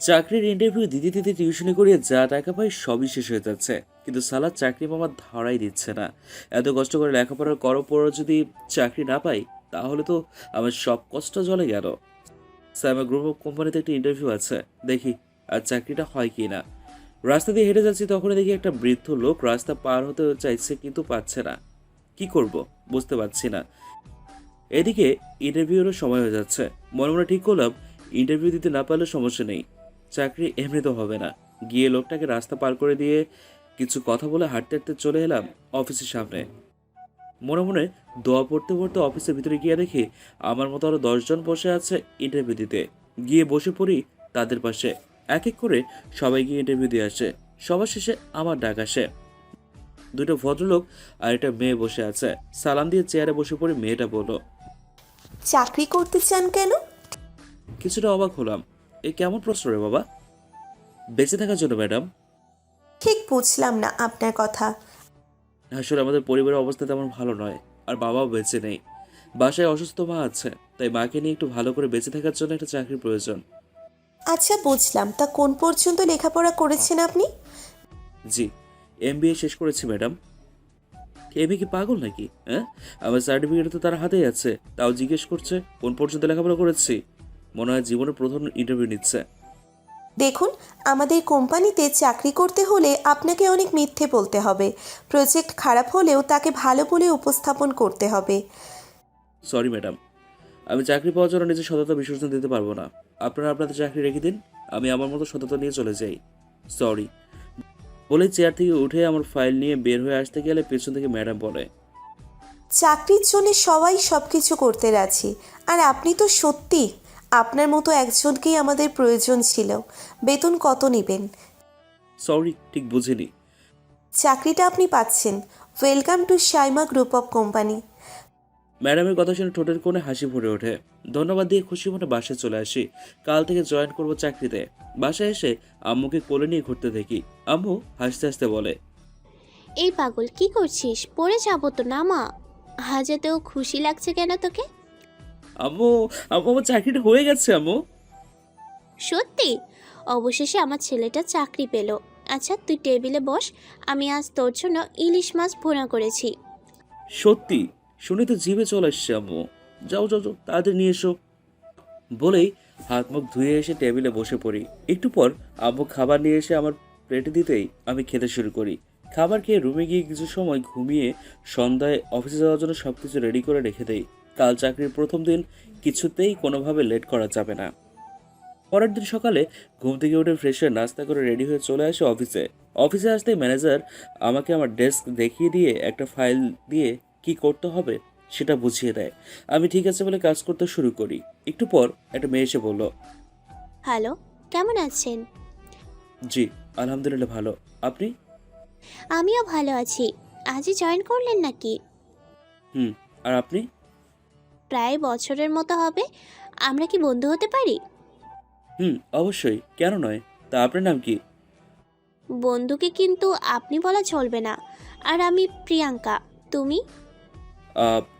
চাকরির ইন্টারভিউ দিতে দিতে টিউশনি করিয়ে যা টাকা পাই সবই শেষ হয়ে যাচ্ছে, কিন্তু সালাদ চাকরি আমার ধরাই দিচ্ছে না। এত কষ্ট করে লেখাপড়ার করো পরও যদি চাকরি না পাই, তাহলে তো আমার সব কষ্ট জলে গেল। স্যামা গ্রুপ অফ কোম্পানিতে একটা ইন্টারভিউ আছে, দেখি আর চাকরিটা হয় কি না। রাস্তা দিয়ে হেঁটে যাচ্ছি, তখনই দেখি একটা বৃদ্ধ লোক রাস্তা পার হতে চাইছে কিন্তু পাচ্ছে না। কি করব বুঝতে পারছি না। এদিকে ইন্টারভিউরও সময় হয়ে যাচ্ছে। মনে মনে ঠিক করলাম, ইন্টারভিউ দিতে না পারলে সমস্যা নেই, চাকরি এমনি তো হবে না। গিয়ে লোকটাকে রাস্তা পার করে দিয়ে কিছু কথা বলে হাঁটতে হাঁটতে চলে এলাম অফিসের সামনে। মনে মনে দোয়া পড়তে পড়তে অফিসের ভিতরে গিয়ে দেখি আমার মতো আরো 10 জন বসে আছে ইন্টারভিউ দিতে। গিয়ে বসে পড়ি তাদের পাশে। এক এক করে সবাই গিয়ে ইন্টারভিউ দিয়ে আসে। সবার শেষে আমার ডাক আসে। দুটো ভদ্রলোক আর একটা মেয়ে বসে আছে। সালাম দিয়ে চেয়ারে বসে পড়ে মেয়েটা বলল, চাকরি করতে চান কেন? কিছুটা অবাক হলাম। এ কেমন প্রশ্ন রে বাবা? বেঁচে থাকার জন্য ম্যাডাম। ঠিক বুঝলাম না আপনার কথা। আসলে আমাদের পরিবারের অবস্থা তেমন ভালো নয়, আর বাবাও বেঁচে নেই। বাসায় অসুস্থ মা আছে, তাই মাকে নিয়ে একটু ভালো করে বেঁচে থাকার জন্য একটা চাকরির প্রয়োজন। আচ্ছা বুঝলাম, তা কোন পর্যন্ত লেখাপড়া করেছেন আপনি? জি, এমবিএ শেষ করেছি ম্যাডাম। এমএ কি পাগল নাকি? হ্যাঁ, আমার সার্টিফিকেট তো তার হাতেই আছে, তাও জিজ্ঞেস করছে কোন পর্যন্ত লেখাপড়া করেছি। মনে হয় জীবনের প্রথম ইন্টারভিউ নিচ্ছে। দেখুন, আমাদের কোম্পানিতে চাকরি করতে হলে আপনাকে অনেক মিথ্যে বলতে হবে। প্রজেক্ট খারাপ হলেও তাকে ভালো বলে উপস্থাপন করতে হবে। সরি ম্যাডাম, আমি চাকরি পাওয়ার জন্য নিজের সততা বিসর্জন দিতে পারবো না। আপনারা আপনাদের চাকরি রেখে দিন, আমি আমার মতো সততা নিয়ে চলে যাই। সরি বলে চেয়ার থেকে উঠে আমার ফাইল নিয়ে বের হয়ে আসতে গেলে পেছন থেকে ম্যাডাম বলে, চাকরির জন্য সবাই সব কিছু করতে রাজি, আর আপনি তো সত্যি, আপনার মতো একজনকেই আমাদের প্রয়োজন ছিল। বেতন কত নেবেন? সরি ঠিক বুঝিনি। চাকরিটা আপনি পাচ্ছেন। Welcome to Shaima group of company. ম্যাডামের কথা শুনে ঠোঁটের কোণে হাসি ফুটে ওঠে। ধন্যবাদ দিয়ে খুশি মনে বাসায় চলে আসি। কাল থেকে জয়েন করব চাকরিতে। বাসায় এসে আম্মুকে কোলে নিয়ে ঘুরতে দেখি। আম্মু হাসতে হাসতে বলে, এই পাগল কি করছিস? পড়ে যাবো তো, নামা। আজ এতেও খুশি লাগছে কেন তোকে? আম্মু, আম্মু আমার চাকরিটা হয়ে গেছে আম্মু। সত্যি? অবশেষে আমার ছেলেটা চাকরি পেল। আচ্ছা তুই টেবিলে বস, আমি আজ তোর জন্য ইলিশ মাছ ভুনা করেছি। সত্যি? শুনে তো জিভে চলে আসছে আম্মু। যাও যাও যাও, তাড়াতাড়ি নিয়ে এসো। বলেই হাত মুখ ধুয়ে এসে টেবিলে বসে পড়ি। একটু পর আম্মু খাবার নিয়ে এসে আমার প্লেটে দিতেই আমি খেতে শুরু করি। খাবার খেয়ে রুমে গিয়ে কিছু সময় ঘুমিয়ে সন্ধ্যায় অফিসে যাওয়ার জন্য সবকিছু রেডি করে রেখে দেই। কাল চাকরির প্রথম দিন, কিছুতেই কোনোভাবে লেট করা যাবে না। পরের দিন সকালে ঘুম থেকে উঠে ফ্রেশ হয়ে নাস্তা করে রেডি হয়ে চলে আসে অফিসে। অফিসে আসতেই ম্যানেজার আমাকে আমার ডেস্ক দেখিয়ে দিয়ে একটা ফাইল দিয়ে কি করতে হবে সেটা বুঝিয়ে দেয়। আমি ঠিক আছে বলে কাজ করতে শুরু করি। একটু পর একটা মেয়ে এসে বলল, হ্যালো, কেমন আছেন? জি আলহামদুলিল্লাহ ভালো, আপনি? আমিও ভালো আছি। আজই জয়েন করলেন নাকি? হুম, আর আপনি? প্রায় বছরের মতো হবে। আমরা কি বন্ধু হতে পারি? হুম, অবশ্যই, কেন নয়। তা আপনার নাম কি? বন্ধুকে কিন্তু আপনি বলা চলবে না। আর আমি প্রিয়াঙ্কা, তুমি?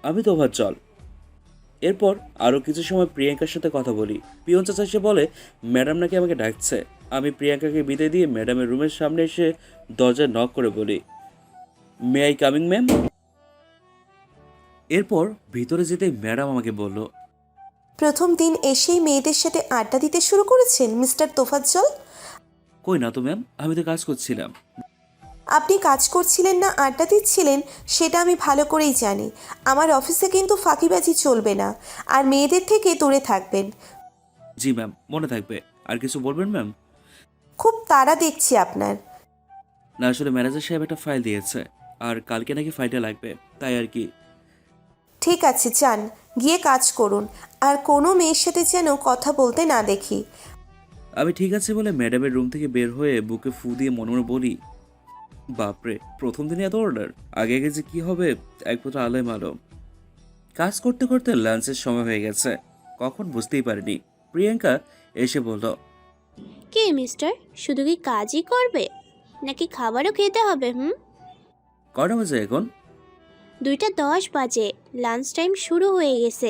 আমি তো চল। এরপর আরও কিছু সময় প্রিয়াঙ্কার সাথে কথা বলি। পিয়ন চাচা এসে বলে ম্যাডাম নাকি আমাকে ডাকছে। আমি প্রিয়াঙ্কাকে বিদায় দিয়ে ম্যাডামের রুমের সামনে এসে দরজায় নক করে বলি, মে আই কামিং ম্যাম? এরপর ভিতরে যেতেই ম্যাডাম আমাকে বলল, প্রথম দিন এসেই মেয়েদের সাথে আড্ডা দিতে শুরু করেছেন মিস্টার তোফাজ্জল? কই না তো ম্যাম, আমি তো কাজ করছিলাম। আপনি কাজ করছিলেন না আড্ডা দিচ্ছিলেন সেটা আমি ভালো করেই জানি। আমার অফিসে কিন্তু ফাঁকিবাজি চলবে না, আর মেয়েদের থেকে দূরে থাকবেন। জি ম্যাম, মনে থাকবে। আর কিছু বলবেন ম্যাম? খুব তাড়া দেখছি আপনার। না আসলে ম্যানেজার সাহেব একটা ফাইল দিয়েছে, আর কালকে নাকি ফাইলটা লাগবে, তাই আর কি। ঠিক আছে যান, গিয়ে কাজ করুন, আর কোনো মেয়ের সাথে যেন কথা বলতে না দেখি। আমি ঠিক আছে বলে ম্যাডামের রুম থেকে বের হয়ে বুকে ফু দিয়ে মনে মনে বলি, বাপরে, প্রথম দিনে এত অর্ডার, আগে আগে যে কি হবে একমাত্র আলোয় মালুম। কাজ করতে করতে লাঞ্চের সময় হয়ে গেছে, কখন বুঝতেই পারিনি। প্রিয়াঙ্কা এসে বলল, কে মিস্টার, শুধু কি কাজই করবে নাকি খাবারও খেতে হবে? কটা বাজে এখন? 2টা 10 বাজে, লাঞ্চ টাইম শুরু হয়ে গেছে।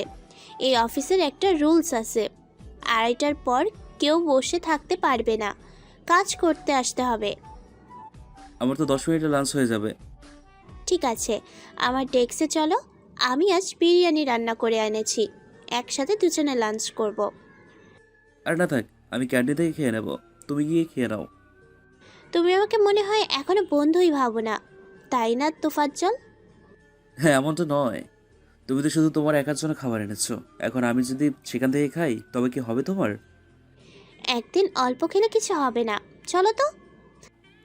এই অফিসের একটা রুলস আছে, 2:30টার পর কেউ বসে থাকতে পারবে না, কাজ করতে আসতে হবে। আমার তো 10 মিনিটে লাঞ্চ হয়ে যাবে। ঠিক আছে, আমার ডেস্কে চলো। আমি আজ বিরিয়ানি রান্না করে এনেছি, একসাথে দুজনে লাঞ্চ করব। আর না থাক, আমি ক্যান্টিন থেকে খেয়ে নেব, তুমি গিয়ে খেয়ে নাও। তুমি আমাকে মনে হয় এখনো বন্ধুই ভাবো না, তাই না তোফাজ্জল? হ্যাঁ, এমনটা নয়। তুমি তো শুধু তোমার একার জন্য খাবার এনেছো, এখন আমি যদি সেখান থেকে খাই তবে কি হবে তোমার? একদিন অল্প খেলে কিছু হবে না, চলো তো।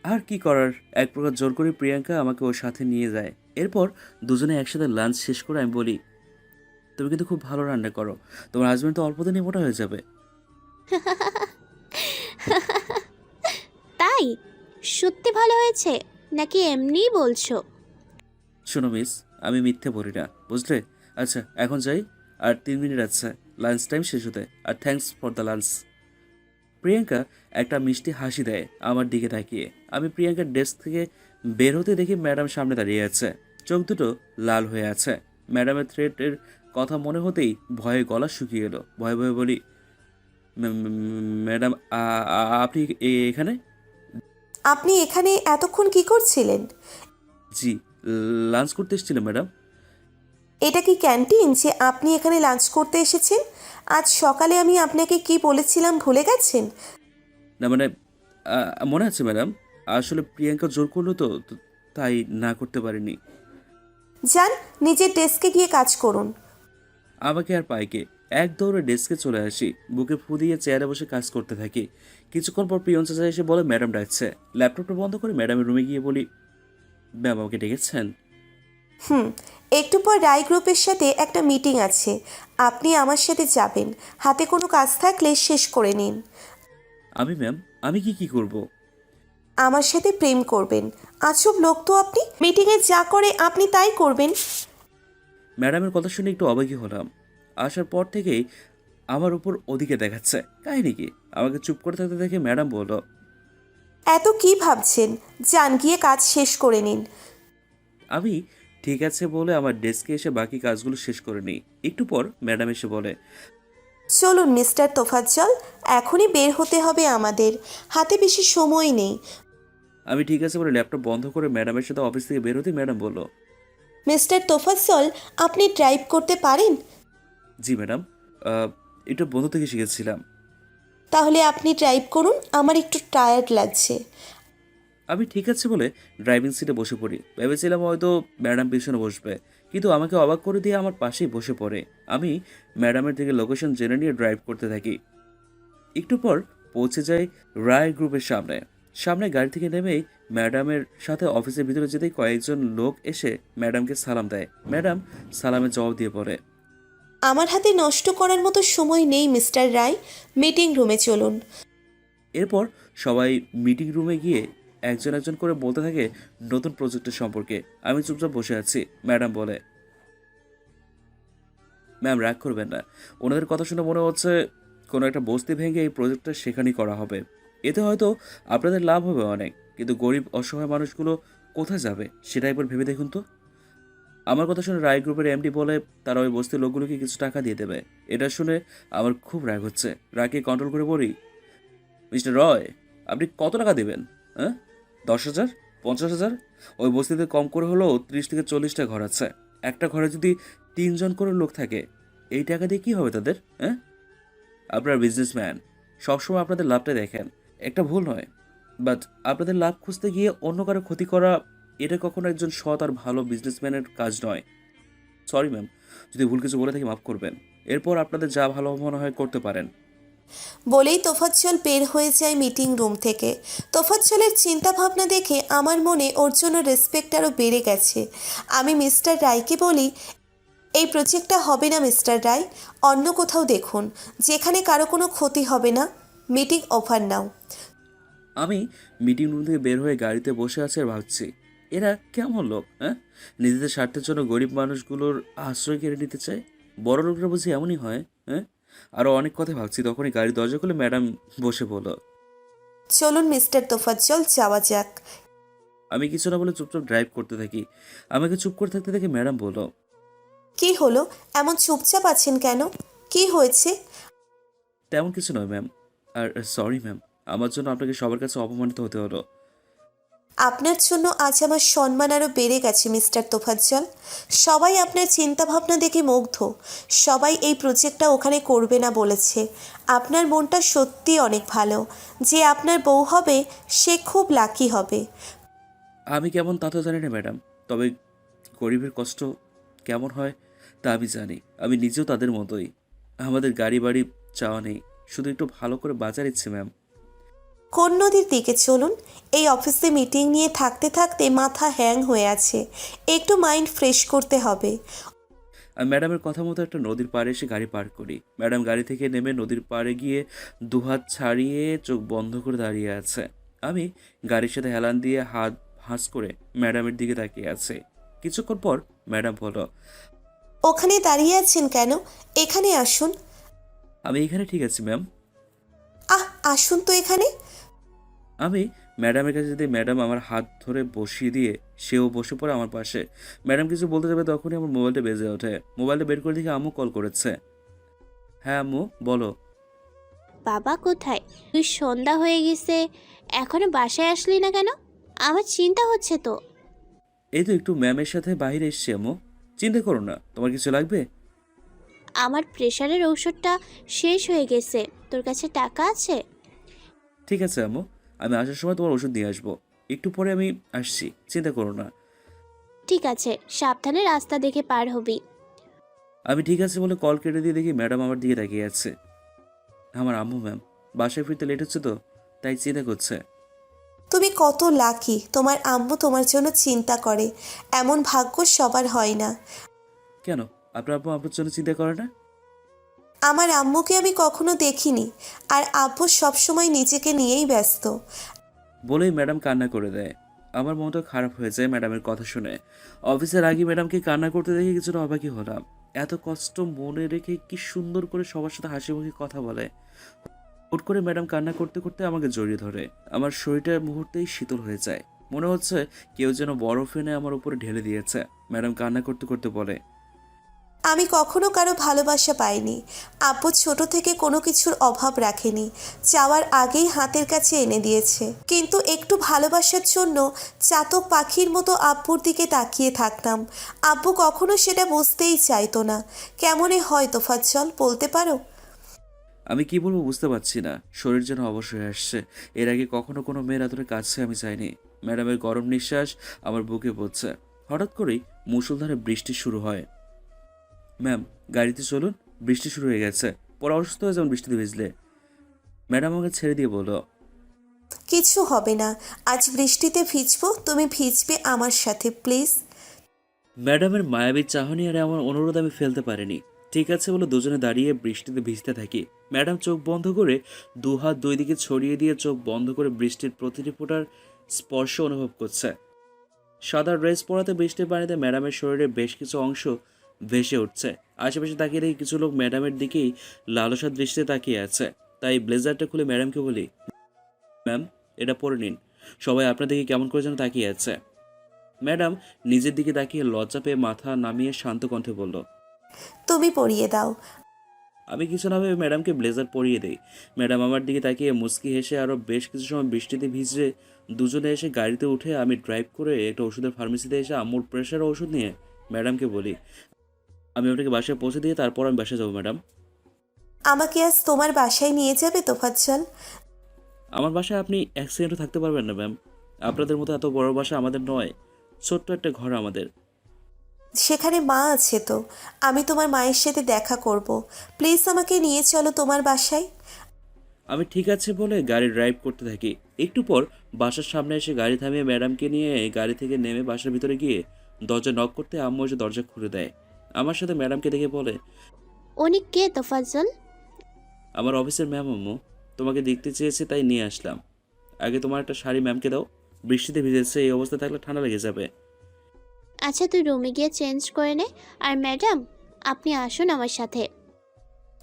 আর কি করার, এক প্রকার জোর করে প্রিয়াঙ্কা আমাকে ওর সাথে নিয়ে যায়। এরপর দুজনে একসাথে লাঞ্চ শেষ করে আমি বলি, তুমি কিন্তু খুব ভালো রান্না করো, তোমার হাজবেন্ড তো অল্প দিনই মোটা হয়ে যাবে। তাই? সত্যি ভালো হয়েছে নাকি এমনিই বলছো? শোনো মিস, আমি মিথ্যে বলি না, বুঝলে? আচ্ছা এখন যাই, আর 3 মিনিট আছে লাঞ্চ টাইম শেষ হতে। আর thanks for the lunch. Priyanka একটা মিষ্টি হাসি দেয় আমার দিকে তাকিয়ে। আমি প্রিয়াঙ্কার ডেস্ক থেকে বের হতে দেখি ম্যাডাম সামনে দাঁড়িয়ে আছে, চোখ দুটো লাল হয়ে আছে। ম্যাডামের থ্রেটের কথা মনে হতেই ভয়ে গলা শুকিয়ে এলো। ভয়ে ভয়ে বলি, ম্যাডাম আপনি এখানে?" আপনি এখানে এতক্ষণ কি করছিলেন? "জি, লাঞ্চ করতে এসেছিলাম ম্যাডাম।" এটা কি ক্যান্টিন যে আপনি এখানে লাঞ্চ করতে এসেছেন? আজ সকালে আমি আপনাকে কি বলেছিলাম ভুলে গেছেন? না মানে, মনে আছে ম্যাডাম, আসলে প্রিয়াঙ্কা জোর করলো তো তাই না করতে পারিনি। যান, নিজের ডেস্কে গিয়ে কাজ করুন। আমাকে আর পাইকে এক দৌড়ে ডেস্কে চলে আসি, বুকে ফু দিয়ে চেয়ারে বসে কাজ করতে থাকি। কিছুক্ষণ পর পিয়ন চাচা এসে বলে ম্যাডাম ডাকছে। ল্যাপটপটা বন্ধ করে ম্যাডামের রুমে গিয়ে বলি, ম্যাম আমাকে ডেকেছেন? হুম, একটু পর রায় গ্রুপের সাথে একটা মিটিং আছে, আপনি আমার সাথে যাবেন। হাতে কোনো কাজ থাকলে শেষ করে নিন। আমি ম্যাম, আমি কি করব? আমার সাথে প্রেম করবেন। আজব লোক তো আপনি, মিটিংয়ে যা করে আপনি তাই করবেন। ম্যাডামের কথা শুনে একটু অবাকই হলাম। আসার পর থেকেই আমার উপর ওদিকে দেখাচ্ছে, কাহিনি কি? আমাকে চুপ করে থাকতে দেখে ম্যাডাম বলল, এত কি ভাবছেন, যান গিয়ে কাজ শেষ করে নিন। আমি ঠিক আছে বলে আমার ডেস্কে এসে বাকি কাজগুলো শেষ করে নিই। একটু পর ম্যাডাম এসে বলে, চলুন মিস্টার তোফাজ্জল, এখনই বের হতে হবে আমাদের, হাতে বেশি সময় নেই। আমি ঠিক আছে বলে ল্যাপটপ বন্ধ করে ম্যাডামের সাথে অফিস থেকে বের হতে ম্যাডাম বলল, মিস্টার তোফাজ্জল, আপনি ড্রাইভ করতে পারেন? জি ম্যাডাম, এটা বন্ধু থেকে শিখেছিলাম। তাহলে আপনি ড্রাইভ করুন, আমার একটু টায়ার্ড লাগছে। আমি ঠিক আছে বলে ড্রাইভিং সিটে বসে পড়ি। ভেবেছিলাম হয়তো ম্যাডাম পিছনে বসবে, কিন্তু আমাকে অবাক করে দিয়ে আমার পাশেই বসে পড়ে। আমি ম্যাডামের দিকে লোকেশন জেনে নিয়ে ড্রাইভ করতে থাকি। একটু পর পৌঁছে যাই রায় গ্রুপের সামনে। সামনে গাড়ি থেকে নেমেই ম্যাডামের সাথে অফিসের ভিতরে যেতেই কয়েকজন লোক এসে ম্যাডামকে সালাম দেয়। ম্যাডাম সালামের জবাব দিয়ে পড়ে, আমার হাতে নষ্ট করার মতো সময় নেই মিস্টার রায়, মিটিং রুমে চলুন। এরপর সবাই মিটিং রুমে গিয়ে একজন একজন করে বলতে থাকে নতুন প্রজেক্টের সম্পর্কে। আমি চুপচাপ বসে আছি। ম্যাডাম বলে, ম্যাম রাগ করবেন না, ওনাদের কথা শুনে মনে হচ্ছে কোনো একটা বস্তি ভেঙে এই প্রজেক্টটা সেখানেই করা হবে। এতে হয়তো আপনাদের লাভ হবে অনেক, কিন্তু গরিব অসহায় মানুষগুলো কোথায় যাবে সেটা একবার ভেবে দেখুন তো। আমার কথা শুনে রায় গ্রুপের এমডি বলে তারা ওই বস্তির লোকগুলোকে কিছু টাকা দিয়ে দেবে। এটা শুনে আমার খুব রাগ হচ্ছে। রাগকে কন্ট্রোল করে বলি, মিস্টার রয়, আপনি কত টাকা দেবেন? হ্যাঁ, 10,000, 50,000? ওই বস্তিতে কম করে হলেও 30 থেকে 40টা ঘর আছে। একটা ঘরে যদি 3জন করে লোক থাকে, এই টাকা দিয়ে কি হবে তাদের? হ্যাঁ, আপনারা বিজনেসম্যান, সবসময় আপনাদের লাভটা দেখেন, একটা ভুল নয়। বাট আপনাদের লাভ খুঁজতে গিয়ে অন্য কারো ক্ষতি করা, এটা কখনো একজন সৎ আর ভালো বিজনেসম্যানের কাজ নয়। সরি ম্যাম, যদি ভুল কিছু বলে থাকি মাফ করবেন। এরপর আপনাদের যা ভালো মনে হয় করতে পারেন। বলেই তোফাজ্জল বের হয়ে যায় মিটিং রুম থেকে। তোফাজ্জলের চিন্তা ভাবনা দেখে আমার মনে ওর জন্য রেসপেক্ট আরও বেড়ে গেছে। আমি মিস্টার রায়কে বলি, এই প্রজেক্টটা হবে না মিস্টার রায়, অন্য কোথাও দেখুন, যেখানে কারো কোনো ক্ষতি হবে না। মিটিং ওভার নাও। আমি মিটিং রুম থেকে বের হয়ে গাড়িতে বসে আছি আর ভাবছি, এরা কেমন লোক? হ্যাঁ, নিজেদের স্বার্থের জন্য গরিব মানুষগুলোর আশ্রয় কেড়ে নিতে চায়। বড় লোকরা বুঝি এমনই হয়? হ্যাঁ, আরও অনেক কথা ভাবছি, তখনই গাড়ির দরজা খুলে ম্যাডাম বসে বলো, চলুন মিস্টার তোফাজ্জল, যাওয়া যাক। আমি কিছু না বলে চুপচাপ ড্রাইভ করতে থাকি। আমাকে চুপ করে থাকতে দেখে ম্যাডাম বলো, কি হলো, এমন চুপচাপ আছেন কেন? কি হয়েছে? তেমন কিছু নয় ম্যাম, আর সরি ম্যাম, আমার জন্য আপনাকে সবার কাছে অপমানিত হতে হলো। আপনার জন্য আজ আমার সম্মান আরও বেড়ে গেছে মিস্টার তোফাজ্জল। সবাই আপনার চিন্তাভাবনা দেখে মুগ্ধ। সবাই এই প্রজেক্টটা ওখানে করবে না বলেছে। আপনার মনটা সত্যি অনেক ভালো। যে আপনার বউ হবে সে খুব লাকি হবে। আমি কেমন তা তো জানি না ম্যাডাম, তবে গরিবের কষ্ট কেমন হয় তা আমি জানি। আমি নিজেও তাদের মতোই। আমাদের গাড়ি বাড়ি চাওয়া নেই, শুধু একটু ভালো করে বাজার ইচ্ছে ম্যাম। কোন নদীর দিকে চলুন। এই অফিসে মিটিং নিয়ে থাকতে থাকতে মাথা হ্যাং হয়ে আছে। একটু মাইন্ড ফ্রেশ করতে হবে। আমি ম্যাডামের কথা মতো একটা নদীর পাড়ে এসে গাড়ি পার্ক করি। ম্যাডাম গাড়ি থেকে নেমে নদীর পাড়ে গিয়ে দুহাত ছাড়িয়ে চোখ বন্ধ করে দাঁড়িয়ে আছে। আমি গাড়ির সাথে হেলান দিয়ে হাত ভাঁজ করে ম্যাডামের দিকে তাকিয়ে আছে। কিছুক্ষণ পর ম্যাডাম বলল, ওখানে দাঁড়িয়ে আছেন কেন? এখানে আসুন। আমি এখানে ঠিক আছি ম্যাম। আসুন তো এখানে। আমি ম্যাডামের কাছে যদি ম্যাডাম আমার হাত ধরে বসিয়ে দিয়ে সেও বসে পড়ে আমার পাশে। ম্যাডাম কিছু বলতে যাবে তখনই আমার মোবাইলটা বেজে ওঠে। মোবাইলটা বের করে দেখি আম্মু কল করেছে। হ্যাঁ আম্মু বলো। বাবা কোথায়? তুই সন্ধ্যা হয়ে গেছে, এখনো বাসায় আসলি না কেন? আমার চিন্তা হচ্ছে তো। এই তো একটু ম্যামের সাথে বাইরে এসছি আম্মু। চিন্তা করো না, তোমার কিছু লাগবে? আমার প্রেশারের ঔষধটা শেষ হয়ে গেছে, তোর কাছে টাকা আছে? ঠিক আছে আম্মু, আমি আসার সময় তোমার ওষুধ নিয়ে আসবো। একটু পরে আমি আসছি, চিন্তা করো না। ঠিক আছে, সাবধানে রাস্তা দেখে পার হবি। আমি ঠিক আছে বলে কল কেটে দিয়ে দেখি ম্যাডাম আমার দিকে তাকিয়ে আছে। আমার আম্মু ম্যাম, বাসায় ফিরতে লেট হচ্ছে তো তাই চিন্তা করছে। তুমি কত লাকি, তোমার আম্মু তোমার জন্য চিন্তা করে। এমন ভাগ্য সবার হয় না। কেন আপনার আব্বু আপনার জন্য চিন্তা করে না? আমার আম্মুকে আমি কখনো দেখিনি। আর আব্বু সবসময় নিজেকে নিয়েই ব্যস্ত। বলেই ম্যাডাম কান্না করে দেয়। আমার মনটা খারাপ হয়ে যায় ম্যাডামের কথা শুনে। অফিসের আগে ম্যাডামকে কান্না করতে দেখে কিছুটা অবাকই হলাম। এত কষ্ট মনে রেখে কি সুন্দর করে সবার সাথে হাসি মুখে কথা বলে। হুট করে ম্যাডাম কান্না করতে করতে আমাকে জড়িয়ে ধরে। আমার শরীরটা মুহূর্তেই শীতল হয়ে যায়। মনে হচ্ছে কেউ যেন বরফ এনে আমার উপরে ঢেলে দিয়েছে। ম্যাডাম কান্না করতে করতে বলে, আমি কখনো কারো ভালোবাসা পাইনি। আব্বু ছোট থেকে কোনো কিছুর অভাব রাখেনি। চাওয়ার আগেই হাতের কাছে এনে দিয়েছে। কিন্তু একটু ভালোবাসার জন্য চাতক পাখির মতো আব্বুর দিকে তাকিয়ে থাকতাম। আব্বু কখনো সেটা বুঝতেই চাইতো না। কেমনে হয় তোফাজ্জল, বলতে পারো? আমি কি বলবো বুঝতে পারছি না। শরীর যেন অবশ হয়ে আসছে। এর আগে কখনো কোনো মেয়ের আদরের কাছে আমি চাইনি। ম্যাডামের গরম নিঃশ্বাস আমার বুকে পড়ছে। হঠাৎ করেই মুষলধারে বৃষ্টি শুরু হয়। ম্যাম গাড়িতে চলুন, বৃষ্টি শুরু হয়ে গেছে, পরে অসুস্থ হয়ে যেমন বৃষ্টিতে ভিজলে। ম্যাডাম আমাকে ছেড়ে দিয়ে বলল, কিছু হবে না। আজ বৃষ্টিতে ভিজবো, তুমি ভিজবে আমার সাথে, প্লিজ। ম্যাডামের মায়াবী চাহনি আর এমন অনুরোধ আমি ফেলতে পারিনি। ঠিক আছে বলে দুজনে দাঁড়িয়ে বৃষ্টিতে ভিজতে থাকি। ম্যাডাম চোখ বন্ধ করে দুহাত দুই দিকে ছড়িয়ে দিয়ে চোখ বন্ধ করে বৃষ্টির প্রতিটি ফোঁটার স্পর্শ অনুভব করছে। সাদা ড্রেস পরাতে বৃষ্টির পানিতে ম্যাডামের শরীরে বেশ কিছু অংশ ভেসে উঠছে। আশেপাশে তাকিয়ে দেখি কিছু লোক ম্যাডামের দিকেই লালসার দৃষ্টিতে তাকিয়ে আছে। তাই ব্লেজারটা খুলে ম্যাডামকে বলি, ম্যাম এটা পরে নিন। সবাই আপনার দিকে কেমন করে যেন তাকিয়ে আছে। ম্যাডাম নিজের দিকে তাকিয়ে লজ্জা পেয়ে মাথা নামিয়ে শান্ত কণ্ঠে বলল, তুমি পরিয়ে দাও। আমি কিছু না ভেবে ম্যাডামকে ব্লেজার পরিয়ে দেই। ম্যাডাম আমার দিকে তাকিয়ে মুচকি হেসে আরও বেশ কিছু সময় বৃষ্টিতে ভিজে দুজনে এসে গাড়িতে উঠে আমি ড্রাইভ করে একটা ওষুধের ফার্মেসিতে এসে আম্মুর প্রেশার ওষুধ নিয়ে ম্যাডামকে বলি, আমি আপনাকে বাসায় পৌঁছে দিয়ে তারপর আমি বাসায় যাবো ম্যাডাম। আমাকে আজ তোমার বাসায় নিয়ে যাবে তোফাজ্জল? আমার বাসায় আপনি এক সেকেন্ডও থাকতে পারবেন না ম্যাম। আপনাদের মতো এত বড় বাসা আমাদের নয়, ছোট্ট একটা ঘর আমাদের। সেখানে মা আছে তো। আমি তোমার মায়ের সাথে দেখা করব। প্লিজ আমাকে নিয়ে চলো তোমার বাসায়। আমি ঠিক আছে বলে গাড়ি ড্রাইভ করতে থাকি। একটু পর বাসার সামনে এসে গাড়ি থামিয়ে ম্যাডামকে নিয়ে গাড়ি থেকে নেমে বাসার ভিতরে গিয়ে দরজা নক করতে আম্মু এসে দরজা খুলে দেয়। আমার সাথে ম্যাডামকে দেখে বলে, উনি কে তোফাজ্জল? আমার অফিসের ম্যাম আম্মু, তোমাকে দেখতে চেয়েছে তাই নিয়ে আসলাম। আগে তোমার একটা শাড়ি ম্যামকে দাও, বৃষ্টিতে ভিজেছে, এই অবস্থা থাকলে ঠান্ডা লেগে যাবে। আচ্ছা তুই রুমে গিয়ে চেঞ্জ করে নে। আর ম্যাডাম, আপনি আসুন আমার সাথে।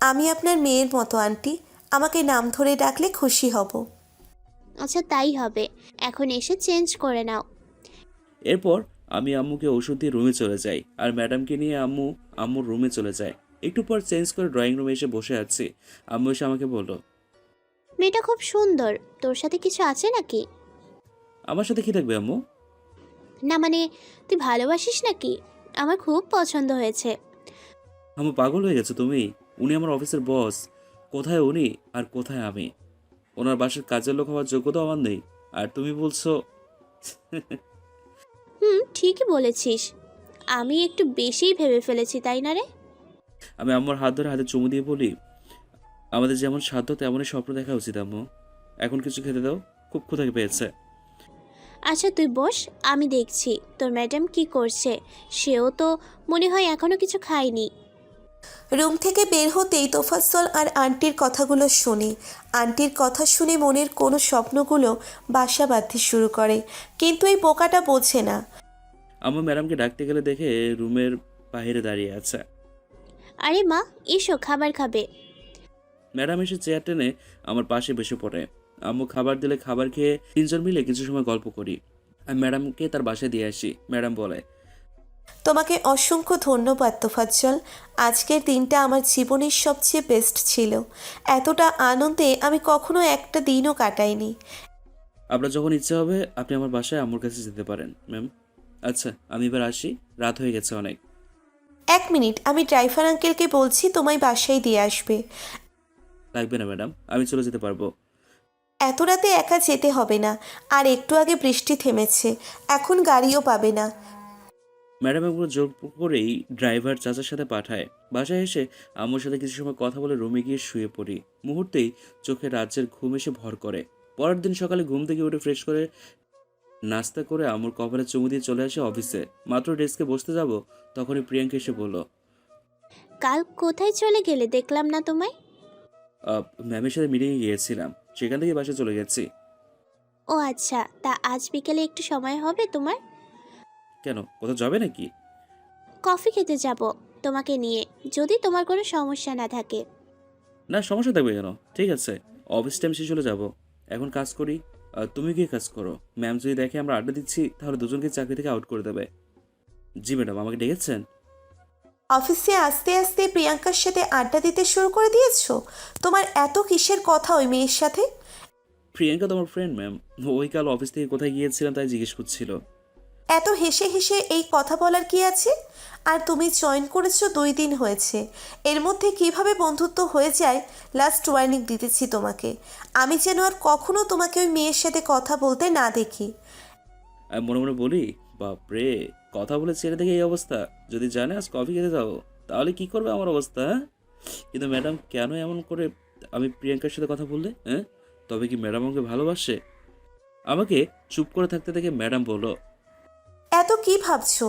আমি আপনার মেয়ের মতো আন্টি। আমাকে নাম ধরে ডাকলে খুশি হব। আচ্ছা তাই হবে, এখন এসে চেঞ্জ করে নাও। এরপর আমি আম্মুকে ওষুধ দিয়ে রুমে চলে যাই আর ম্যাডামকে নিয়ে আম্মুর রুমে চলে যায়। একটু পর চেঞ্জ করে ড্রয়িং রুমে এসে বসে আছি। আম্মু এসে আমাকে বলল, মেয়েটা খুব সুন্দর, তোর সাথে কিছু আছে নাকি? আমার সাথে কি থাকবে আম্মু? না মানে, তুই ভালোবাসিস নাকি? আমার খুব পছন্দ হয়েছে। আম্মু পাগল হয়ে গেছো তুমি? উনি আমার অফিসের বস। কোথায় উনি আর কোথায় আমি? ওনার বাসার কাজের লোক হওয়ার যোগ্যতা আমার নেই। আর তুমি বলছো? হুম, ঠিকই বলেছিস। আমি একটু বেশিই ভেবে ফেলেছি, তাই না রে? আমি আম্মুর হাত ধরে হাতে চুমু দিয়ে বলি, আমাদের যেমন সাধ্য তেমনই স্বপ্ন দেখা উচিত আম্মু। এখন কিছু খেতে দাও, খুব ক্ষুধা পেয়েছে। আচ্ছা তুই বস, আমি দেখছি তোর ম্যাডাম কি করছে। সেও তো মনে হয় এখনো কিছু খায়নি। রুম থেকে বের হতেই তোফাজ্জল আর আন্টির কথাগুলো শুনি। আন্টির কথা শুনে মনের কোনো স্বপ্নগুলো বাসা বাঁধতে শুরু করে, কিন্তু এই বোকাটা বোঝে না। আম্মু ম্যাডামকে ডাকতে গেলে দেখে রুমের বাইরে দাঁড়িয়ে আছে। আরে মা, এসো খাবার খাবে। ম্যাডাম এসে চেয়ার টেনে আমার পাশে বসে পড়ে। আম্মু খাবার দিলে খাবার খেয়ে তিনজন মিলে কিছু সময় গল্প করি। আমি ম্যাডামকে তার বাসায় দিয়ে আসি। ম্যাডাম বলে, তোমাকে অসংখ্য ধন্যবাদ তোফাজ্জল। আজকের দিনটা আমার জীবনের সবচেয়ে বেস্ট ছিল। এতটা আনন্দে আমি কখনো একটা দিনও কাটাইনি। আপনার যখন ইচ্ছে হবে আপনি আমার বাসায় আম্মুর কাছে যেতে পারেন ম্যাম। আচ্ছা আমি এবার আসি, রাত হয়ে গেছে অনেক। 1 মিনিট, আমি ড্রাইভার আঙ্কেলকে বলছি তোমায় বাসায় দিয়ে আসবে। লাগবে না ম্যাডাম, আমি চলে যেতে পারবো। এত রাতে একা যেতে হবে না। আর একটু আগে বৃষ্টি থেমেছে, এখন গাড়িও পাবে না। ম্যাডাম এগুলো জোর করেই ড্রাইভার চাচার সাথে পাঠায়। বাসায় এসে আম্মুর সাথে কিছু সময় কথা বলে রুমে গিয়ে শুয়ে পড়ি। মুহূর্তেই চোখে রাজ্যের ঘুম এসে ভর করে। পরের দিন সকালে ঘুম থেকে উঠে ফ্রেশ করে নাস্তা করে আম্মুর কপালে চুমু দিয়ে চলে আসে অফিসে। মাত্র ডেস্কে বসতে যাব তখনই প্রিয়াঙ্কা এসে বলল, কাল কোথায় চলে গেলে, দেখলাম না তোমায়। ম্যামের সাথে মিটিংয়ে গিয়েছিলাম, সেখান থেকে বাসায় চলে গেছি। ও আচ্ছা, তা আজ বিকেলে একটু সময় হবে তোমার? কেন, কোথাও যাবে নাকি? কফি খেতে যাব তোমাকে নিয়ে, যদি তোমার কোনো সমস্যা না থাকে। না সমস্যা থাকবে কেন, ঠিক আছে। অফিস টাইম শেষ হলে যাবো। এখন কাজ করি। তুমি গিয়ে কাজ করো। ম্যাম যদি দেখে আমরা আড্ডা দিচ্ছি তাহলে দুজনকে চাকরি থেকে আউট করে দেবে। জি ম্যাডাম, আমাকে ডেকেছেন? অফিসে আস্তে আস্তে প্রিয়াঙ্কার সাথে আড্ডা দিতে শুরু করে দিয়েছো? তোমার এত কিসের কথা ওই মেয়ের সাথে? প্রিয়াঙ্কা তোমার ফ্রেন্ড ম্যাম। ওই কাল অফিস থেকে কোথায় গিয়েছিলাম তাই জিজ্ঞেস করছিল। এত হেসে হেসে এই কথা বলার কি আছে? আর তুমি জয়েন করেছো 2 দিন হয়েছে, এর মধ্যে কিভাবে বন্ধুত্ব হয়ে যায়? লাস্ট ওয়ার্নিং দিতেছি তোমাকে, আমি যেন আর কখনো তোমাকে ওই মেয়ের সাথে কথা বলতে না দেখি। আমি মনে মনে বলি, বাপরে, কথা বলে ছেড়ে দেখে এই অবস্থা। যদি জানে আজ কফি খেতে যাবো তাহলে কি করবে আমার অবস্থা, হ্যাঁ? কিন্তু ম্যাডাম কেন এমন করে আমি প্রিয়াঙ্কার সাথে কথা বললে, হ্যাঁ? তবে কি ম্যাডাম আমাকে ভালোবাসে? আমাকে চুপ করে থাকতে দেখে ম্যাডাম বলল, এত কি ভাবছো?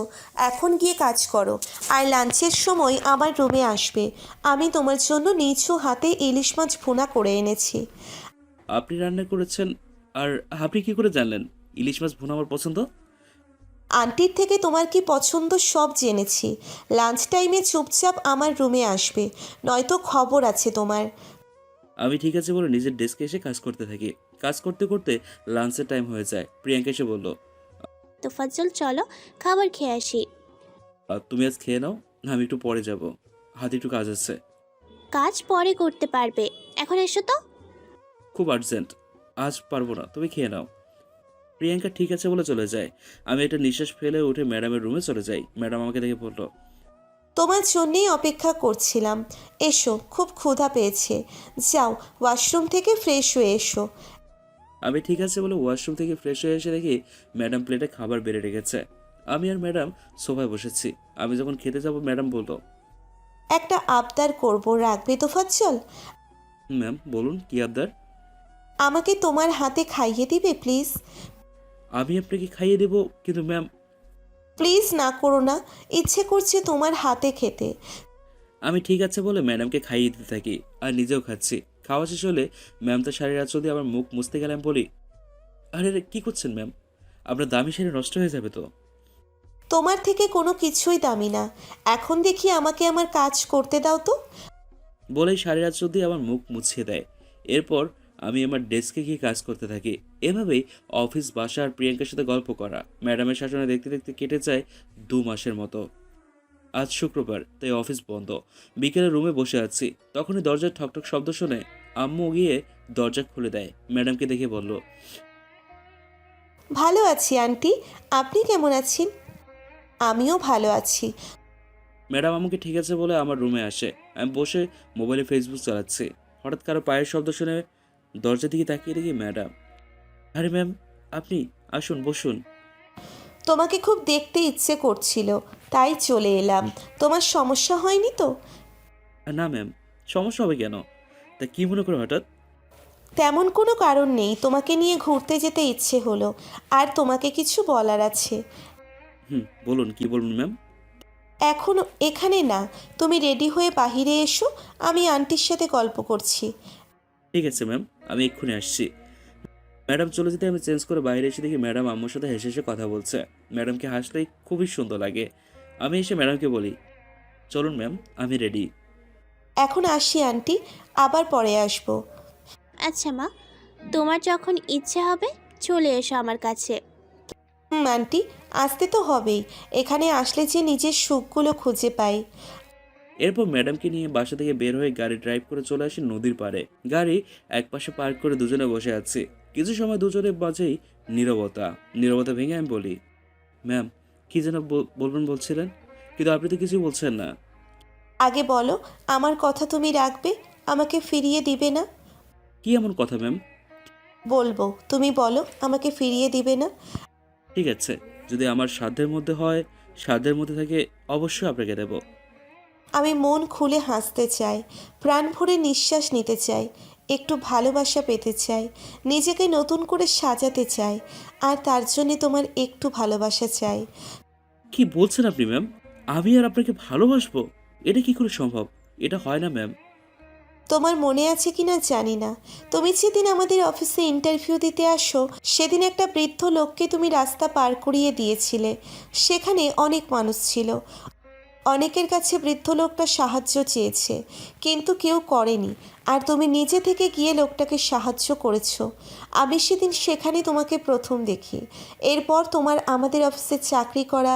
এখন গিয়ে কাজ করো, আর লাঞ্চের সময় আমার রুমে আসবে। আমি তোমার জন্য নিচু হাতে ইলিশ মাছ ভুনা করে এনেছি। আপনি রান্না করেছেন? আর আপনি কি করে জানলেন ইলিশ মাছ ভুনা আমার পছন্দ? আন্টির থেকে তোমার কি পছন্দ সব জেনেছি। লাঞ্চ টাইমে চুপচাপ আমার রুমে আসবে, নয়তো খবর আছে তোমার। আমি ঠিক আছে বলে নিজের ডেস্কে এসে কাজ করতে থাকি। কাজ করতে করতে লাঞ্চের টাইম হয়ে যায়। প্রিয়াঙ্কা এসে বলল, তোফাজ্জল চলো খাবার খেয়ে আসি। তুমি আজ খেয়ে নাও, আমি একটু পরে যাব, হাতে একটু কাজ আছে। কাজ পরে করতে পারবে, এখন এসো তো। খুব আর্জেন্ট, আজ পারবো না, তুমি খেয়ে নাও। প্রিয়াঙ্কা ঠিক আছে বলে চলে যায়। আমি একটা নিঃশ্বাস ফেলে উঠে ম্যাডামের রুমে চলে যাই। ম্যাডাম আমাকে দেখে বলল, তোমার জন্যেই অপেক্ষা করছিলাম। এসো, খুব ক্ষুধা পেয়েছে। যাও, ওয়াশরুম থেকে ফ্রেশ হয়ে এসো। আমি ঠিক আছে বলে ওয়াশরুম থেকে ফ্রেশ হয়ে এসে দেখি ম্যাডাম প্লেটে খাবার বেড়ে রেখেছে। আমি আর ম্যাডাম সোফায় বসেছি। আমি যখন খেতে যাব ম্যাডাম বলল, একটা আবদার করব, রাখবে তোফাজ্জল? ম্যাম বলুন, কি আবদার? আমাকে তোমার হাতে খাইয়ে দিবে প্লিজ? আমি আপনাকে খাইয়ে দেবো, কিন্তু ম্যাম। প্লিজ না করো না, ইচ্ছে করছে তোমার হাতে খেতে। আমি ঠিক আছে বলে ম্যাডামকে খাইয়ে দিতে থাকি আর নিজেও খাচ্ছি। খাওয়া শেষ হলে ম্যাম তার শাড়ির আঁচল দিয়ে আমার মুখ মুছতে গেলাম। বলি, আরে রে, কি করছেন ম্যাম? আপনার দামি শাড়ি নষ্ট হয়ে যাবে তো। তোমার থেকে কোনো কিছুই দামি না। এখন দেখি আমাকে আমার কাজ করতে দাও তো। বলেই শাড়ির আঁচল দিয়ে আমার মুখ মুছিয়ে দেয়। এরপর আমি আমার ডেস্কে গিয়ে কাজ করতে থাকি। এভাবেই অফিস, বাসা আর প্রিয়াঙ্কার সাথে গল্প করা ম্যাডামের শাসনে দেখতে দেখতে কেটে যায় 2 মাসের মতো। আজ শুক্রবার, তাই অফিস বন্ধ। বিকেলে রুমে বসে আছি, তখনই দরজার ঠকঠক শব্দ শুনে আম্মু গিয়ে দরজা খুলে দেয়। ম্যাডামকে দেখে বলল, ভালো আছি আন্টি, আপনি কেমন আছেন? আমিও ভালো আছি। ম্যাডাম আমাকে ঠিক আছে বলে আমার রুমে আসে। আমি বসে মোবাইলে ফেসবুক চালাচ্ছি। হঠাৎ কারো পায়ের শব্দ শুনে দরজা দিকে তাকিয়ে দেখি ম্যাডাম। আরে ম্যাম, আপনি আসুন, বসুন। তোমাকে খুব দেখতে ইচ্ছে করছিল, তাই চলে এলাম। তোমার সমস্যা হয়নি তো? না ম্যাম, সমস্যা হবে কেন? তা কি মনে করে হঠাৎ? তেমন কোনো কারণ নেই, তোমাকে নিয়ে ঘুরতে যেতে ইচ্ছে হলো, আর তোমাকে কিছু বলার আছে। বলুন, কি বলুন ম্যাম? এখনো এখানে না, তুমি রেডি হয়ে বাহিরে এসো, আমি আন্টির সাথে গল্প করছি। ঠিক আছে ম্যাম, আমি এক্ষুনি আসছি। ম্যাডাম চলে যেতে আমি চেঞ্জ করে বাইরে এসে দেখি ম্যাডাম আম্মুর সাথে হেসে হেসে কথা বলছে। ম্যাডামকে হাসলেই খুবই সুন্দর লাগে। আমি এসে ম্যাডামকে বলি, চলুন ম্যাম, আমি রেডি। এখন আসি আন্টি, আবার পরে আসবো। আচ্ছা মা, তোমার যখন ইচ্ছে হবে চলে এসো আমার কাছে। আন্টি, আসতে তো হবেই, এখানে আসলে যে নিজের সুখগুলো খুঁজে পাই। এরপর ম্যাডামকে নিয়ে বাসা থেকে বের হয়ে গাড়ি ড্রাইভ করে চলে আসি নদীর পাড়ে। গাড়ি একপাশে পার্ক করে দুজনে বসে আছি। কিছু সময় দুজনের মাঝেই নীরবতা। নীরবতা ভেঙে আমি বলি, ম্যাম, কি যেন বলবেন বলছিলেন, কিন্তু আপনি তো কিছুই বলছেন না। আগে বলো, আমার কথা তুমি রাখবে, আমাকে ফিরিয়ে দিবে না? কি এমন কথা ম্যাম? বলবো, তুমি বলো, আমাকে ফিরিয়ে দিবে না? ঠিক আছে, যদি আমার সাধ্যের মধ্যে হয়, সাধ্যের মধ্যে থাকে, অবশ্যই আপনাকে দেব। আমি মন খুলে হাসতে চাই, প্রাণ ভরে নিঃশ্বাস নিতে চাই, একটু ভালোবাসা পেতে চাই, নিজেকে নতুন করে সাজাতে চাই, আর তার জন্যে তোমার একটু ভালোবাসা চাই। কি বলছেন আপনি ম্যাম? আমি আর আপনাকে ভালোবাসবো? এটা কি করে সম্ভব? এটা হয় না ম্যাম। তোমার মনে আছে কি না জানি না, তুমি যেদিন আমাদের অফিসে ইন্টারভিউ দিতে আসো, সেদিন একটা বৃদ্ধ লোককে তুমি রাস্তা পার করিয়ে দিয়েছিলে। সেখানে অনেক মানুষ ছিল, অনেকের কাছে বৃদ্ধ লোকটা সাহায্য চেয়েছে, কিন্তু কেউ করেনি, আর তুমি নিজে থেকে গিয়ে লোকটাকে সাহায্য করেছো। আমি সেদিন সেখানে তোমাকে প্রথম দেখি। এরপর তোমার আমাদের অফিসে চাকরি করা,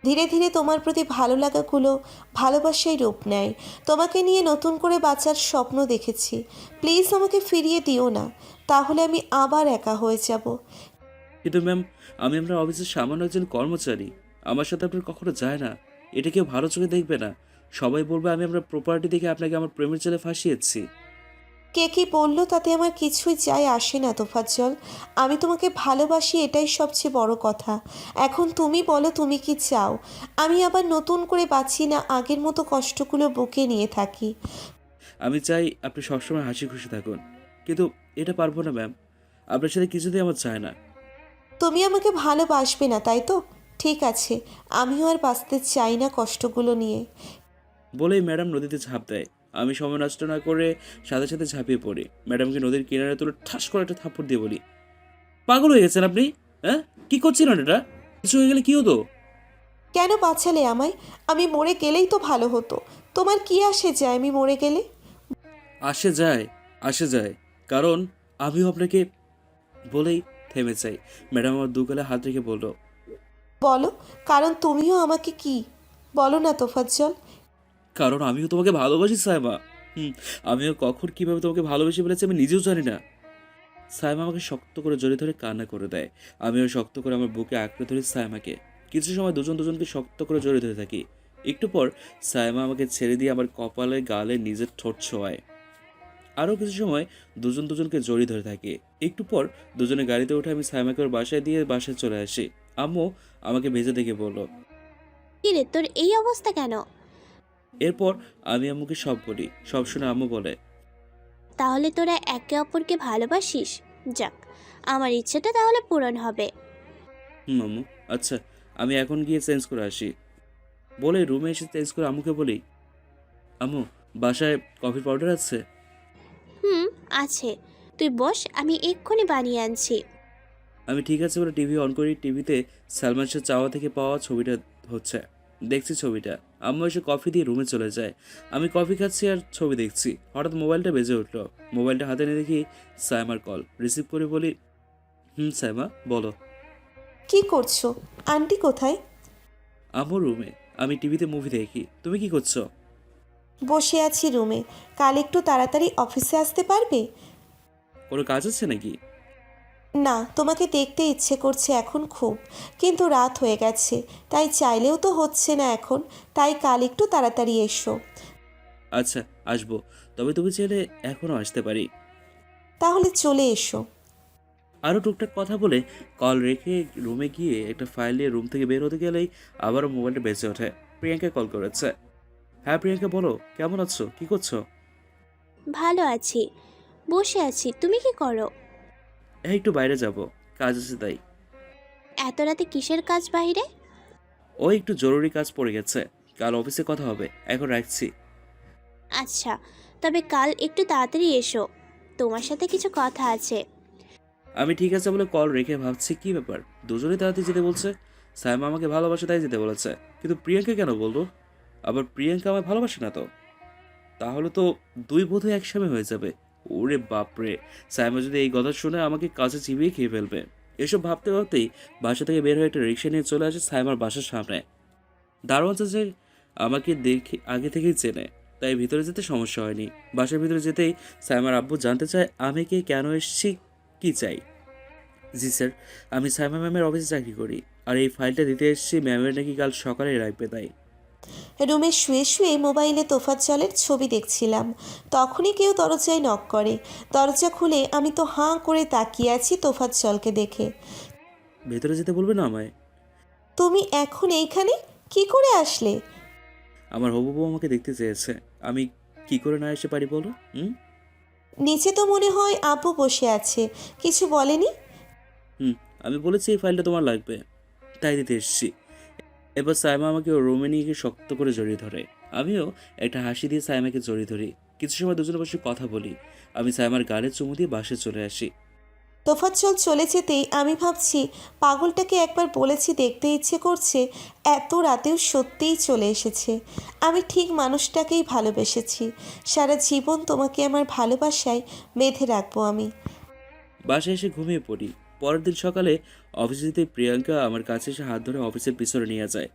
ধীরে ধীরে তোমার প্রতি ভালো লাগাগুলো ভালোবাসায় রূপ নেয়। তোমাকে নিয়ে নতুন করে বাঁচার স্বপ্ন দেখেছি। প্লিজ আমাকে ফিরিয়ে দিও না, তাহলে আমি আবার একা হয়ে যাব। কিন্তু ম্যাম, আমি আপনার অফিসের সামান্য একজন কর্মচারী। আমার সাথে আপনার কখনো যায় না। এটা কেউ ভালো চোখে দেখবে না। সবাই বলবে আমি আপনার প্রপার্টি দেখে আপনাকে আমার প্রেমের জালে ফাঁসিয়েছি। কে কী বললো তাতে আমার কিছুই যায় আসে না তোফাজ্জল। আমি তোমাকে ভালোবাসি, এটাই সবচেয়ে বড় কথা। এখন তুমি বলো, তুমি কি চাও আমি আবার নতুন করে বাঁচি, না আগের মতো কষ্টগুলো বুকে নিয়ে থাকি? আমি চাই আপনি সবসময় হাসি খুশি থাকুন, কিন্তু এটা পারবো না ম্যাম। আপনার সাথে কিছুতেই আমার চায় না। তুমি আমাকে ভালোবাসবে না, তাই তো? ঠিক আছে, আমিও আর বাঁচতে চাই না কষ্টগুলো নিয়ে। বলেই ম্যাডাম নদীতে ঝাঁপ দেয়। আমি সময় নষ্ট না করে সাথে সাথে ঝাঁপিয়ে পড়ি। ম্যাডামকে নদীর কিনারে তুলে ঠাস করে একটা থাপ্পড় দিয়ে বলি, পাগল হয়ে গেছেন আপনি? হ্যাঁ, কি করছিলেন এটা? কিছু হয়ে গেলে কি হতো? কেন বাঁচালে আমায়? আমি মরে গেলেই তো ভালো হতো। তোমার কি আসে যায় আমি মরে গেলে? আসে যায়, আসে যায়, কারণ আমিও আপনাকে। বলেই থেমে যাই। ম্যাডাম আমার দুগালে হাত রেখে বলল, বলো, কারণ তুমিও আমাকে কি? বলো না তোফাজ্জল। কারণ আমিও তোমাকে ভালোবাসি সাইমা। আমিও কখন কিভাবে তোমাকে ভালোবেসে ফেলেছি আমি নিজেও জানি না। সাইমা আমাকে শক্ত করে জড়িয়ে ধরে কান্না করে দেয়। আমিও শক্ত করে আমার বুকে আঁকড়ে ধরি সাইমাকে। কিছু সময় দুজন দুজনকে শক্ত করে জড়িয়ে ধরে থাকি। একটু পর সাইমা আমাকে ছেড়ে দিয়ে আমার কপালে গালে নিজের ঠোঁট ছোঁয়ায়। আরও কিছু সময় দুজন দুজনকে জড়িয়ে ধরে থাকি। একটু পর দুজনে গাড়িতে উঠে আমি সাইমাকে ওর বাসায় দিয়ে বাসায় চলে আসি। আম্মু আমাকে ভেজে দেখে বলল। কি রে, তোর এই অবস্থা কেন? এরপর আমি আম্মুকে সব বলি। সব শুনে আম্মু বলে, তাহলে তোরা একে অপরকে ভালোবাসিস? যাক, আমার ইচ্ছেটা তাহলে পূরণ হবে। আম্মু, আচ্ছা, আমি এখন গিয়ে চেঞ্জ করে আসি। বলে রুমে এসে চেঞ্জ করে আম্মুকে বলি, আম্মু, বাসায় কফির পাউডার আছে? হুম, আছে। তুই বস, আমি এক্ষুনি বানিয়ে আনছি। আমি ঠিক আছে বলে টিভি অন করি। টিভিতে সালমান শাহ চাওয়া থেকে পাওয়া ছবিটা হচ্ছে। দেখছি ছবিটা। আম্মু এসে কফি দিয়ে রুমে চলে যায়। আমি কফি খাচ্ছি আর ছবি দেখছি। হঠাৎ মোবাইলটা বেজে উঠলো। মোবাইলটা হাতে নিয়ে দেখি সাইমার কল। রিসিভ করে বলি, সাইমা বলো। কি করছো? আন্টি কোথায়? আম্মু রুমে। আমি টিভিতে মুভি দেখি। তুমি কি করছো? বসে আছি রুমে। কাল একটু তাড়াতাড়ি অফিসে আসতে পারবে? কোনো কাজ আছে নাকি? না, তোমাকে দেখতে ইচ্ছে করছে এখন খুব, কিন্তু রাত হয়ে গেছে, তাই চাইলেও তো হচ্ছে না এখন। তাই কাল একটু তাড়াতাড়ি এসো। আচ্ছা, আসবো। তবে তুমি চাইলে এখনও আসতে পারি। তাহলে চলে এসো। আরও টুকটাক কথা বলে কল রেখে রুমে গিয়ে একটা ফাইল নিয়ে রুম থেকে বের হতে গেলেই আবারও মোবাইলটা বেজে ওঠে। প্রিয়াঙ্কা কল করেছে। হ্যাঁ প্রিয়াঙ্কা, বলো, কেমন আছো, কি করছো? ভালো আছি, বসে আছি। তুমি কি করো? হ্যাঁ, একটু বাইরে যাব, কাজ আছে তাই। এত রাতে কিসের কাজ বাইরে? ওই একটু জরুরি কাজ পড়ে গেছে, কাল অফিসে কথা হবে, এখন রাখছি। আচ্ছা, তবে কাল একটু তাড়াতাড়ি এসো, তোমার সাথে কিছু কথা আছে। আমি ঠিক আছে বলে কল রেখে ভাবছি কি ব্যাপার, দুজনেই তাড়াতাড়ি যেতে বলছে। সাইমা আমাকে ভালোবাসে তাই যেতে বলেছে, কিন্তু প্রিয়াঙ্কা কেন বললো? আবার প্রিয়াঙ্কা আমায় ভালোবাসে না তো? তাহলে তো দুই বোধ একসাথে হয়ে যাবে। ওরে বাপরে, সাইমা যদি এই কথা শুনে আমাকে কাছে চিবিয়ে খেয়ে ফেলবে। এসব ভাবতে ভাবতেই বাসা থেকে বের হয়ে একটা রিক্সা নিয়ে চলে আসে সাইমার বাসার সামনে। দারোয়ান চাচা আমাকে দেখে আগে থেকেই চেনে, তাই ভিতরে যেতে সমস্যা হয়নি। বাসার ভিতরে যেতেই সাইমার আব্বু জানতে চায় আমি কে, কেন এসেছি, কি চাই। জি স্যার, আমি সাইমা ম্যামের অফিসে চাকরি করি, আর এই ফাইলটা দিতে এসেছি, ম্যামের নাকি কাল সকালে রাখবে তাই। রুমে শুয়ে শুয়ে মোবাইলে তোফাজ্জলের ছবি দেখছিলাম, তখনই কেউ দরজায় নক করে। দরজা খুলে আমি তো হাঁ করে তাকিয়ে আছি তোফাজ্জলকে দেখে। ভেতরে যেতে বলবে না আমায়? তুমি এখন এইখানে কি করে আসলে? আমার হবু বউ আমাকে দেখতে চেয়েছে, আমি কি করে না এসে পারি বলো? হুম নিচে তো মনে হয় আব্বু বসে আছে, কিছু বলেনি? হুম আমি বলেছি এই ফাইলটা তোমার লাগবে, তাই দিতে এসেছি। এবার সাইমা আমাকে ওর রুমে নিয়ে গিয়ে শক্ত করে জড়িয়ে ধরে। আমিও একটা হাসি দিয়ে সাইমাকে জড়িয়ে ধরি। কিছু সময় দুজনে বসে কথা বলি। আমি সাইমার গালে চুমু দিয়ে বাসে চলে আসি। তোফাজ্জল চলে যেতেই আমি ভাবছি, পাগলটাকে একবার বলেছি দেখতে ইচ্ছে করছে, এত রাতেও সত্যিই চলে এসেছে। আমি ঠিক মানুষটাকেই ভালোবেসেছি। সারা জীবন তোমাকে আমার ভালোবাসায় বেঁধে রাখবো আমি। বাসায় এসে ঘুমিয়ে পড়ি। পরের দিন সকালে অফিসে যেতে প্রিয়াঙ্কা আমার কাছে এসে হাত ধরে অফিসের পিছনে নিয়ে যায়।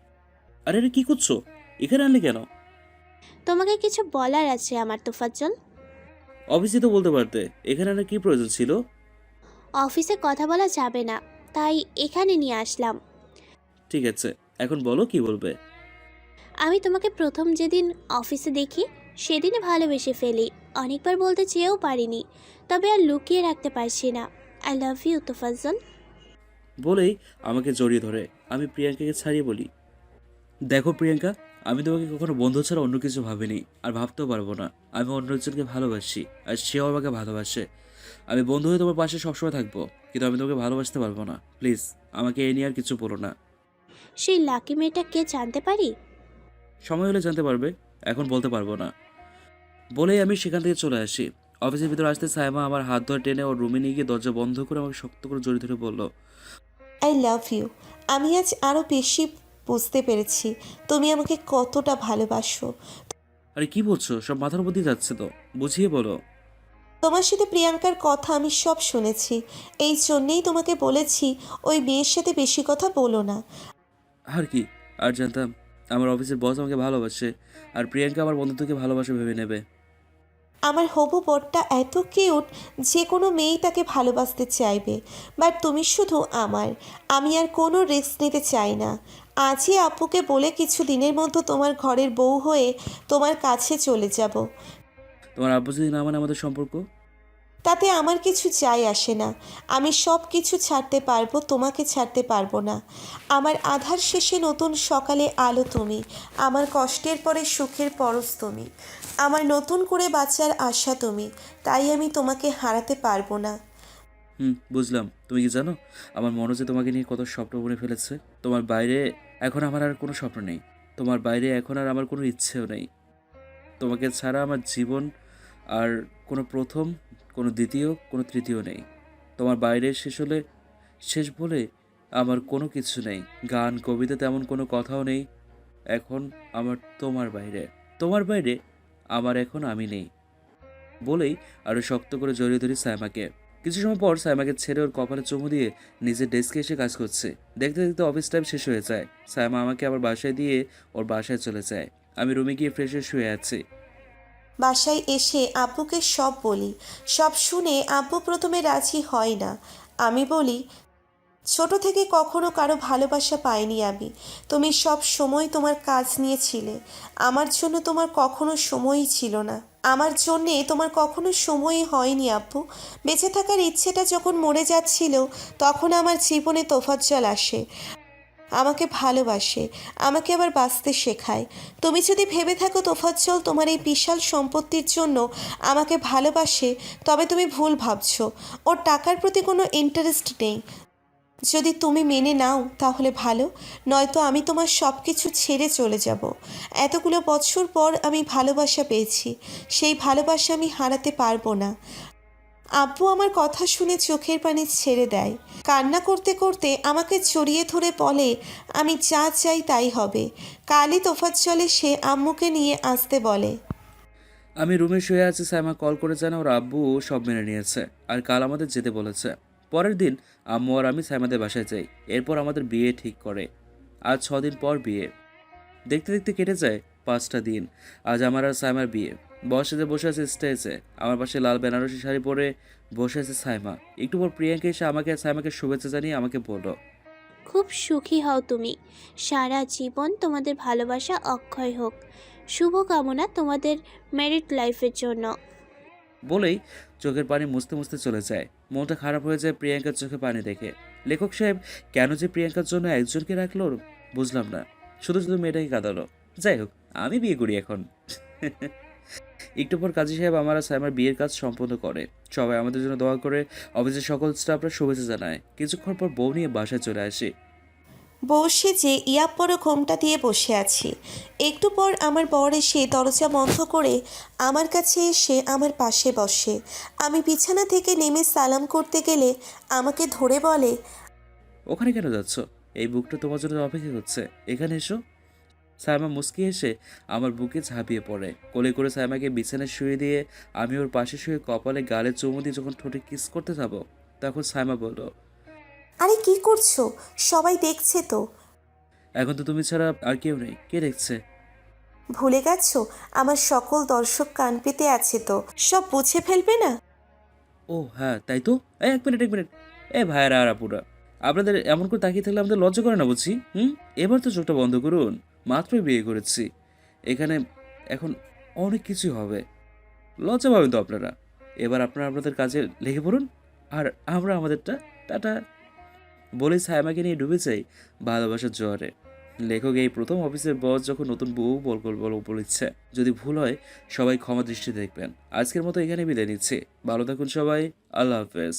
আরে আরে, কি করছো, এখানে আনলে কেন? তোমাকে কিছু বলার আছে আমার, তোফাজ্জল। অফিসে তো বলতে পারতে, এখানে আনার কি প্রয়োজন ছিল? অফিসে কথা বলা যাবে না, তাই এখানে নিয়ে আসলাম। ঠিক আছে, এখন বলো কি বলবে। আমি তোমাকে প্রথম যেদিন অফিসে দেখি সেদিনই ভালোবেসে ফেলি। অনেকবার বলতে চেয়েও পারিনি, তবে আর লুকিয়ে রাখতে পারছি না। I love you Tofazzal. বলেই আমাকে জড়িয়ে ধরে। আমি প্রিয়াঙ্কাকে ছাড়িয়ে বলি, দেখো প্রিয়াঙ্কা, আমি তোমাকে কখনো বন্ধু ছাড়া অন্য কিছু ভাবিনি, আর ভাবতেও পারবো না। আমি অন্য একজনকে ভালোবাসি, আর সেও আমাকে ভালোবাসে। আমি বন্ধু হয়ে তোমার পাশে সবসময় থাকবো, কিন্তু আমি তোমাকে ভালোবাসতে পারবো না। প্লিজ আমাকে এই নিয়ে আর কিছু বলো না। সেই লাকি মেয়েটা কে জানতে পারি? সময় হলে জানতে পারবে, এখন বলতে পারবো না। বলেই আমি সেখান থেকে চলে আসি। অফিসের ভিতরে আসতে সাইমা আমার হাত ধরে টেনে ওর রুমে নিয়ে গিয়ে দরজা বন্ধ করে আমাকে শক্ত করে জড়িয়ে ধরে বলল, আই লাভ ইউ। আমি আজ আরও বেশি বুঝতে পেরেছি তুমি আমাকে কতটা ভালোবাসো। আরে কি বলছো, সব মাথার উপর দিয়ে যাচ্ছে তো, বুঝিয়ে বলো। তোমার সাথে প্রিয়াঙ্কার কথা আমি সব শুনেছি, এই জন্যেই তোমাকে বলেছি ওই মেয়ের সাথে বেশি কথা বলো না। আর কি, আর জানতাম আমার অফিসের বস আমাকে ভালোবাসে, আর প্রিয়াঙ্কা আমার বন্ধুত্বকে ভালোবাসা ভেবে নেবে। আমার হবু বরটা এত কিউট, যে কোনো মেয়েই তাকে ভালোবাসতে চাইবে। বাট তুমি শুধু আমার, আমি আর কোনো রিস্ক নিতে চাই না। আজই আপুকে বলে কিছু দিনের মধ্যে তোমার ঘরের বউ হয়ে তোমার কাছে চলে যাব। তোমার আব্বু যদি না মানে আমাদের সম্পর্ক? তাতে আমার কিছু যায় আসে না। আমি সব কিছু ছাড়তে পারবো, তোমাকে ছাড়তে পারবো না। আমার আধার শেষে নতুন সকালে আলো তুমি, আমার কষ্টের পরে সুখের পরশ তুমি, আমার নতুন করে বাঁচার আশা তুমি। তাই আমি তোমাকে হারাতে পারবো না। বুঝলাম। তুমি কি জানো, আমার মনে যে তোমাকে নিয়ে কত স্বপ্ন বুনে ফেলেছে। তোমার বাইরে এখন আমার আর কোনো স্বপ্ন নেই, তোমার বাইরে এখন আর আমার কোনো ইচ্ছেও নেই। তোমাকে ছাড়া আমার জীবন আর কোনো প্রথম, কোনো দ্বিতীয়, কোনো তৃতীয় নেই। তোমার বাইরে শেষ হলে শেষ বলে আমার কোনো কিছু নেই। গান কবিতা তেমন কোনো কথাও নেই এখন আমার তোমার বাইরে। তোমার বাইরে আমার এখন আমি নেই। বলেই আরো শক্ত করে জড়িয়ে ধরি সাইমাকে। কিছু সময় পর সাইমাকে ছেড়ে ওর কপালে চুমু দিয়ে নিজের ডেস্কে এসে কাজ করছে। দেখতে দেখতে অফিস টাইম শেষ হয়ে যায়। সাইমা আমাকে আবার বাসায় দিয়ে ওর বাসায় চলে যায়। আমি রুমে গিয়ে ফ্রেশ হয়ে শুয়ে আছি। বাসায় এসে আব্বুকে সব বলি। সব শুনে আব্বু প্রথমে রাজি হয় না। আমি বলি, ছোট থেকে কখনো কারো ভালোবাসা পাইনি আমি। তুমি সব সময় তোমার কাজ নিয়েছিলে, আমার জন্য তোমার কখনো সময়ই ছিল না। আমার জন্যে তোমার কখনো সময়ই হয়নি আব্বু। বেঁচে থাকার ইচ্ছেটা যখন মরে যাচ্ছিল, তখন আমার জীবনে তোফাজ্জল আসে, আমাকে ভালোবাসে, আমাকে আবার বাঁচতে শেখায়। তুমি যদি ভেবে থাকো তোফাজ্জল তোমার এই বিশাল সম্পত্তির জন্য আমাকে ভালোবাসে, তবে তুমি ভুল ভাবছো। ওর টাকার প্রতি কোনো ইন্টারেস্ট নেই। যদি তুমি মেনে নাও তাহলে ভালো, নয়তো আমি তোমার সব কিছু ছেড়ে চলে যাব। এতগুলো বছর পর আমি ভালোবাসা পেয়েছি, সেই ভালোবাসা আমি হারাতে পারবো না। আব্বু আমার কথা শুনে চোখের পানি ছেড়ে দেয়। কান্না করতে করতে আমাকে জড়িয়ে ধরে বলে, আমি যা চাই তাই হবে। কালই তোফাজ্জল এসে আম্মুকে নিয়ে আসতে বলে। আমি রুমে শুয়ে আছি, সাইমা কল করে জানা ওর আব্বু সব মেনে নিয়েছে আর কাল আমাদের যেতে বলেছে। পরের দিন আম্মু আর আমি সাইমাদের বাসায় যাই। এরপর আমাদের বিয়ে ঠিক করে। আজ 6 দিন পর বিয়ে। দেখতে দেখতে কেটে যায় 5টা দিন। আজ আমার আর সাইমার বিয়ে। বসে বসে আছে স্টেজে। আমার পাশে লাল বেনারসি শাড়ি পরে বসে আছে সাইমা। একটু পর প্রিয়াঙ্কা এসে আমাকে আর সাইমাকে শুভেচ্ছা জানিয়ে আমাকে বলল, খুব সুখী হও তুমি, সারা জীবন তোমাদের ভালোবাসা অক্ষয় হোক। শুভকামনা তোমাদের ম্যারিড লাইফের জন্য। বলেই চোখের পানি মুছতে মুছতে চলে যায়। মনটা খারাপ হয়ে যায় প্রিয়াঙ্কার চোখে পানি দেখে। লেখক সাহেব কেন যে প্রিয়াঙ্কার জন্য একজনকে রাখলো বুঝলাম না। শুধু শুধু মেয়েটাকে কাঁদালো। যাই হোক, আমি বিয়ে করি এখন। একটু পর কাজী সাহেব আমার আর সাইমার বিয়ের কাজ সম্পন্ন করে। সবাই আমাদের জন্য দোয়া করে। অফিসের সকল স্টাফরা শুভেচ্ছা জানায়। কিছুক্ষণ পর বউ নিয়ে বাসায় চলে আসি। বউ সেজে ইয়াপ পরো ঘোমটা দিয়ে বসে আছি। একটু পর আমার বর এসে দরজা বন্ধ করে আমার কাছে এসে আমার পাশে বসে। আমি বিছানা থেকে নেমে সালাম করতে গেলে আমাকে ধরে বলে, ওখানে কেন যাচ্ছ? এই বুকটা তোমার জন্য অপেক্ষা করছে, এখানে এসো। সাইমা মুচকি এসে আমার বুকে ঝাঁপিয়ে পড়ে। কোলে করে সাইমাকে বিছানায় শুয়ে দিয়ে আমি ওর পাশে শুয়ে কপালে গালে চুমু দিয়ে যখন ঠোঁটে কিস করতে যাবো, তখন সাইমা বলল, আরে কি করছো? সবাই দেখছে তো। এখন তো তুমি ছাড়া আর কেউ নেই, কে দেখছে? ভুলে গেছো? আমার সকল দর্শক কান পেতে আছে তো, সব বুঝে ফেলবে না? ও হ্যাঁ, তাই তো। এই এক মিনিট। এ ভাইয়েরা আর আপুরা, আপনাদের এমন করে তাকিয়ে থাকলে আমাদের লজ্জা করে না বুঝি? এবার তো চোখটা বন্ধ করুন। মাত্রই বিয়ে করেছি। এখানে এখন অনেক কিছু হবে। লজ্জা পাবেন তো আপনারা। এবার আপনারা আপনাদের কাজে লেগে পড়ুন, আর আমরা আমাদেরটা। টাটা। বলে সাইমাকে নিয়ে ডুবে যাই ভালোবাসার জোয়ারে। লেখক এই প্রথম অফিসের বস যখন নতুন বউ বলেছে। যদি ভুল হয় সবাই ক্ষমা দৃষ্টি দেখবেন। আজকের মতো এখানে বিদায় নিচ্ছি। ভালো থাকুন সবাই। আল্লাহ হাফেজ।